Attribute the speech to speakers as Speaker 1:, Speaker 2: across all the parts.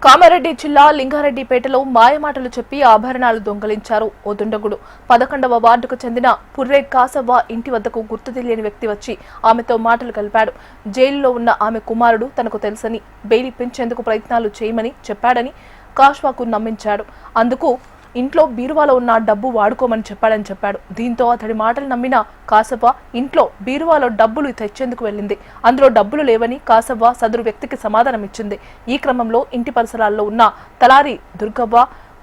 Speaker 1: కామారెడ్డి జిల్లా లింగారెడ్డిపేటలో మాయమాటలు చెప్పి ఆభరణాలు దొంగలించారు ఓ దుండగుడు. 11వ వార్డుకు చెందిన పుర్రే కాసవ్వ ఇంటి వద్దకు గుర్తు తెలియని వ్యక్తి వచ్చి ఆమెతో మాటలు కలిపాడు. జైలులో ఉన్న ఆమె కుమారుడు తనకు తెలుసని, బెయిల్ ఇప్పించేందుకు ప్రయత్నాలు చేయమని చెప్పాడని కాష్వాకు నమ్మించాడు. అందుకు ఇంట్లో బీరువాలో ఉన్న డబ్బు వాడుకోమని చెప్పాడు. దీంతో అతడి మాటలు నమ్మిన కాసవ్వ ఇంట్లో బీరువాలో డబ్బులు తెచ్చేందుకు వెళ్ళింది. అందులో డబ్బులు లేవని కాసవ్వ సదరు వ్యక్తికి సమాధానం ఇచ్చింది. ఈ క్రమంలో ఇంటి పరిసరాల్లో ఉన్న తలారి దుర్గవ్వ,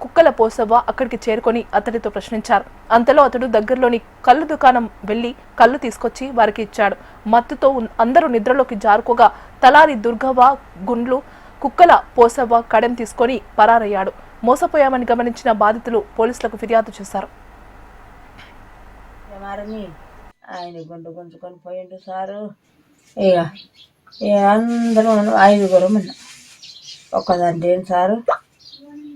Speaker 1: కుక్కల పోసవ్వ అక్కడికి చేరుకొని అతడితో ప్రశ్నించారు. అంతలో అతడు దగ్గరలోని కళ్ళు దుకాణం వెళ్లి కళ్ళు తీసుకొచ్చి వారికి ఇచ్చాడు. మత్తుతో అందరూ నిద్రలోకి జారుకోగా తలారి దుర్గవ్వ గుండ్లు, కుక్కల పోసవ్వ కడెం తీసుకొని పరారయ్యాడు. మోసపోయామని గమనించిన బాధితులు పోలీసులకు ఫిర్యాదు చేశారు.
Speaker 2: ఆయన గుండు గుంజుకొని పోయిండు సారు. ఇక అందరూ 5గురం ఉన్నా. ఒక్కదాంటి ఏంటి సారు,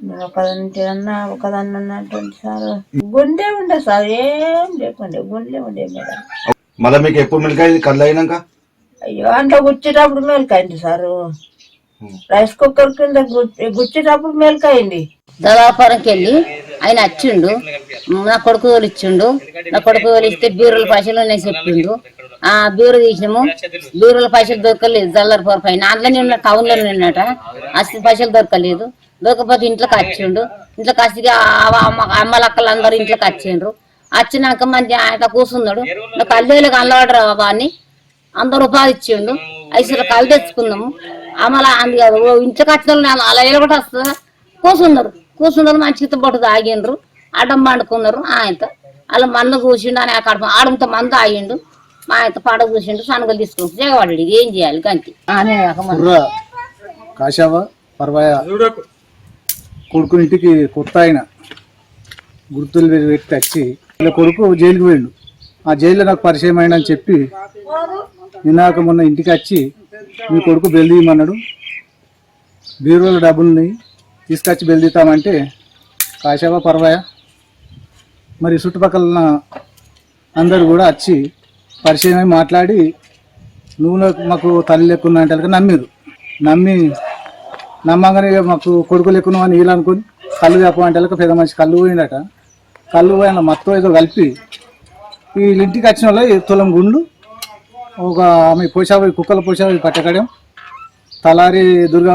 Speaker 2: నేను ఒక్కదాంటి అన్నా, ఒక్కదాన్ని అన్నటువంటి సారు. గుండె ఉండే సార్, ఏం లేకుండే, గుండె ఉండే మేడం.
Speaker 3: మళ్ళీ మీకు ఎప్పుడు మెలకాయింది? కళ్ళు అయినాక
Speaker 2: అయ్యో అంట్లో గుచ్చేటప్పుడు మేలకైంది సారు. రైస్ కుక్కర్ కింద గుచ్చేటప్పుడు మేలకైంది.
Speaker 4: దళాపురంకి వెళ్ళి ఆయన వచ్చిండు, నా కొడుకు ఇచ్చిండు. నా కొడుకు ఇస్తే బీరుల పైసలు నేను చెప్పిండు. ఆ బీరు తీసినాము, బీరుల పైసలు దొరకలేదు. జల్లరిపోర పైన అందులోనే ఉన్న టౌన్లో ఉన్నట. అసలు పైసలు దొరకలేదు. దొరకపోతే ఇంట్లోకి వచ్చిండు. ఇంట్లోకి వచ్చి అమ్మలక్కలు అందరూ ఇంట్లోకి వచ్చిండ్రు. వచ్చినాక మంచి ఆయన కూర్చున్నాడు. నాకు కళ్ళేళ్ళకి అల్లవాడు రావా అని అందరూ ఉపాధి ఇచ్చిండు. అసలు కళ్ళు తెచ్చుకుందాము. అమ్మలా అంది కాదు, ఇంట్లోకి వచ్చిన అలా కూడా వస్తుందా? కూర్చున్నారు మంచిగా పొట్టు తాగిండ్రు, అడ్డం పండుకున్నారు. ఆయనతో అలా మన్ను చూసిండు అని అక్కడ ఆడంతో మందు ఆగిండు. మా ఆయనతో పడవ చూసిండు, సనుగలు తీసుకుంటూ జగవాడు. ఏం చేయాలి గంతి
Speaker 5: కాశావా పర్వాయ కొడుకు ఇంటికి కొత్త ఆయన గుర్తులు వ్యక్తి వచ్చి ఇలా కొడుకు జైలుకి పోయిండు. ఆ జైల్లో నాకు పరిచయం అయినని చెప్పి నిన్నాక మొన్న ఇంటికి వచ్చి మీ కొడుకు బెయిల్ తీయమన్నాడు, బీరువాలో డబ్బుల్ని తీసుకొచ్చి బెయిల్ తీస్తామంటే కాశావా పర్వాయ మరి చుట్టుపక్కల అందరూ కూడా వచ్చి పరిచయం మాట్లాడి నువ్వు మాకు తల్లి లెక్కున్నా అంటే నమ్మగానే మాకు కొడుకు లెక్కున్నావు అని వీళ్ళు అనుకుని కళ్ళు చెప్పమంటే పెద్ద మనిషి కళ్ళు పోయిందట. కళ్ళు పోయిన మొత్తం ఏదో కలిపి వీళ్ళ ఇంటికి వచ్చిన వాళ్ళు తులం గుండ్లు, ఒక ఆమె పోషావి కుక్కల పోషావి పట్టకడం, తలారి దుర్గా